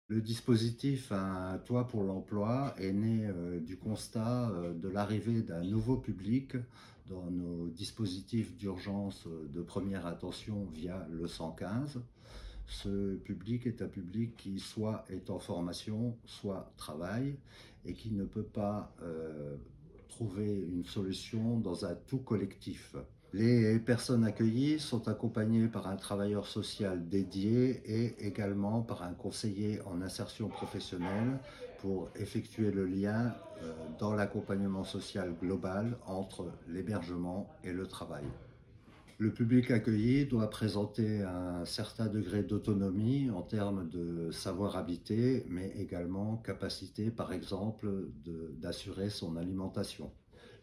Le dispositif Un toit pour l'emploi est né du constat de l'arrivée d'un nouveau public dans nos dispositifs d'urgence de première attention via le 115. Ce public est un public qui soit est en formation, soit travaille et qui ne peut pas trouver une solution dans un tout collectif. Les personnes accueillies sont accompagnées par un travailleur social dédié et également par un conseiller en insertion professionnelle pour effectuer le lien dans l'accompagnement social global entre l'hébergement et le travail. Le public accueilli doit présenter un certain degré d'autonomie en termes de savoir habiter, mais également capacité, par exemple, d'assurer son alimentation.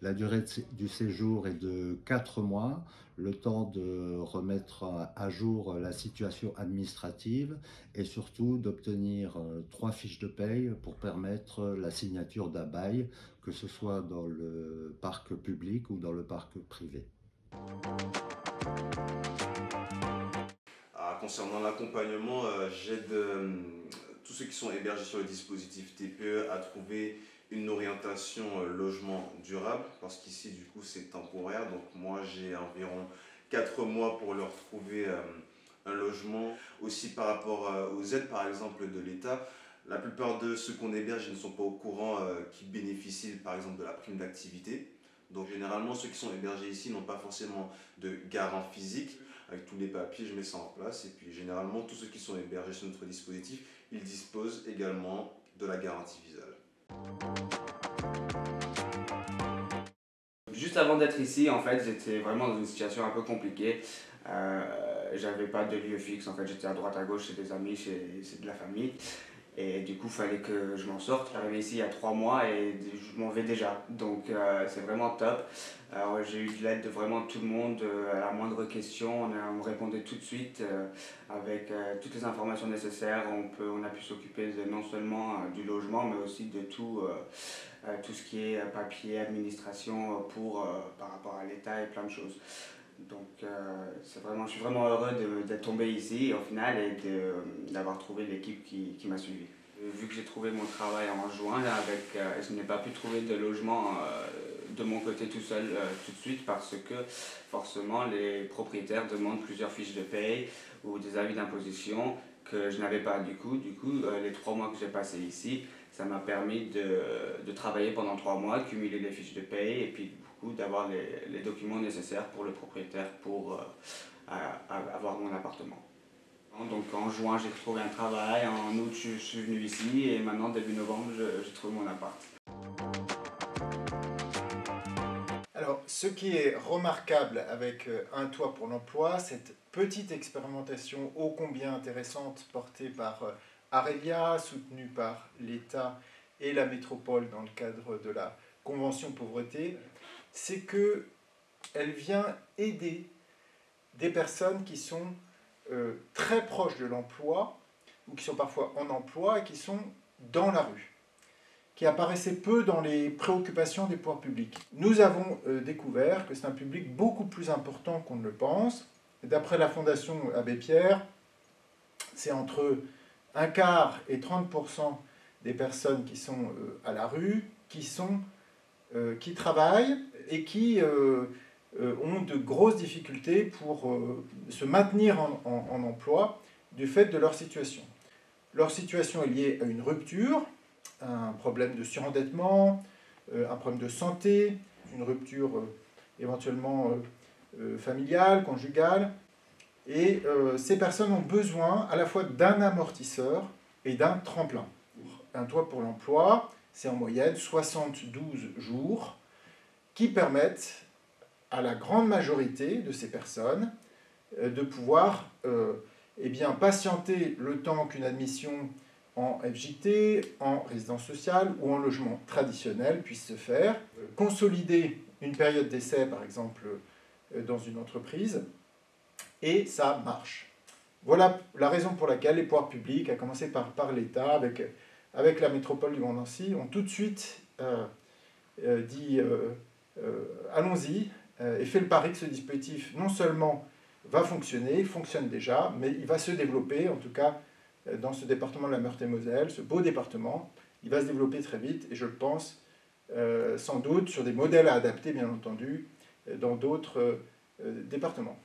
La durée du séjour est de 4 mois, le temps de remettre à jour la situation administrative et surtout d'obtenir 3 fiches de paye pour permettre la signature d'un bail, que ce soit dans le parc public ou dans le parc privé. Concernant l'accompagnement, j'aide tous ceux qui sont hébergés sur le dispositif TPE à trouver une orientation logement durable, parce qu'ici du coup c'est temporaire, donc moi j'ai environ 4 mois pour leur trouver un logement. Aussi par rapport aux aides par exemple de l'État, la plupart de ceux qu'on héberge ne sont pas au courant qui bénéficient par exemple de la prime d'activité. Donc généralement ceux qui sont hébergés ici n'ont pas forcément de garant physique. Avec tous les papiers, je mets ça en place. Et puis généralement, tous ceux qui sont hébergés sur notre dispositif, ils disposent également de la garantie visale. Juste avant d'être ici, en fait, j'étais vraiment dans une situation un peu compliquée. J'avais pas de lieu fixe, en fait, j'étais à droite à gauche chez des amis, chez de la famille. Et du coup, il fallait que je m'en sorte. J'arrivais ici il y a 3 mois et je m'en vais déjà. Donc c'est vraiment top. J'ai eu de l'aide de vraiment tout le monde. À la moindre question, on me répondait tout de suite avec toutes les informations nécessaires. On a pu s'occuper non seulement du logement, mais aussi de tout ce qui est papier, administration par rapport à l'État et plein de choses. Donc je suis vraiment heureux d'être tombé ici au final et d'avoir trouvé l'équipe qui m'a suivi. Vu que j'ai trouvé mon travail en juin, je n'ai pas pu trouver de logement de mon côté tout seul tout de suite parce que forcément les propriétaires demandent plusieurs fiches de paye ou des avis d'imposition que je n'avais pas. Du coup, les 3 mois que j'ai passé ici, ça m'a permis de travailler pendant 3 mois, cumuler les fiches de paye et puis d'avoir les documents nécessaires pour le propriétaire pour avoir mon appartement. Donc en juin, j'ai trouvé un travail, en août, je suis venu ici et maintenant, début novembre, j'ai trouvé mon appart. Alors, ce qui est remarquable avec Un toit pour l'emploi, cette petite expérimentation ô combien intéressante portée par Arelia, soutenue par l'État et la métropole dans le cadre de la Convention pauvreté, c'est qu'elle vient aider des personnes qui sont très proches de l'emploi ou qui sont parfois en emploi et qui sont dans la rue, qui apparaissaient peu dans les préoccupations des pouvoirs publics. Nous avons découvert que c'est un public beaucoup plus important qu'on ne le pense. D'après la Fondation Abbé Pierre, c'est entre un quart et 30% des personnes qui sont à la rue, qui travaillent et qui ont de grosses difficultés pour se maintenir en emploi du fait de leur situation. Leur situation est liée à une rupture, un problème de surendettement, un problème de santé, une rupture éventuellement familiale, conjugale. Et ces personnes ont besoin à la fois d'un amortisseur et d'un tremplin. Un toit pour l'emploi, c'est en moyenne 72 jours qui permettent à la grande majorité de ces personnes de pouvoir patienter le temps qu'une admission en FJT, en résidence sociale ou en logement traditionnel puisse se faire, consolider une période d'essai par exemple dans une entreprise, et ça marche. Voilà la raison pour laquelle les pouvoirs publics, à commencer par l'État, avec la métropole du Grand Nancy, ont tout de suite dit allons-y, et fait le pari que ce dispositif non seulement va fonctionner, il fonctionne déjà, mais il va se développer, en tout cas dans ce département de la Meurthe-et-Moselle, ce beau département, il va se développer très vite, et je le pense sans doute sur des modèles à adapter, bien entendu, dans d'autres départements.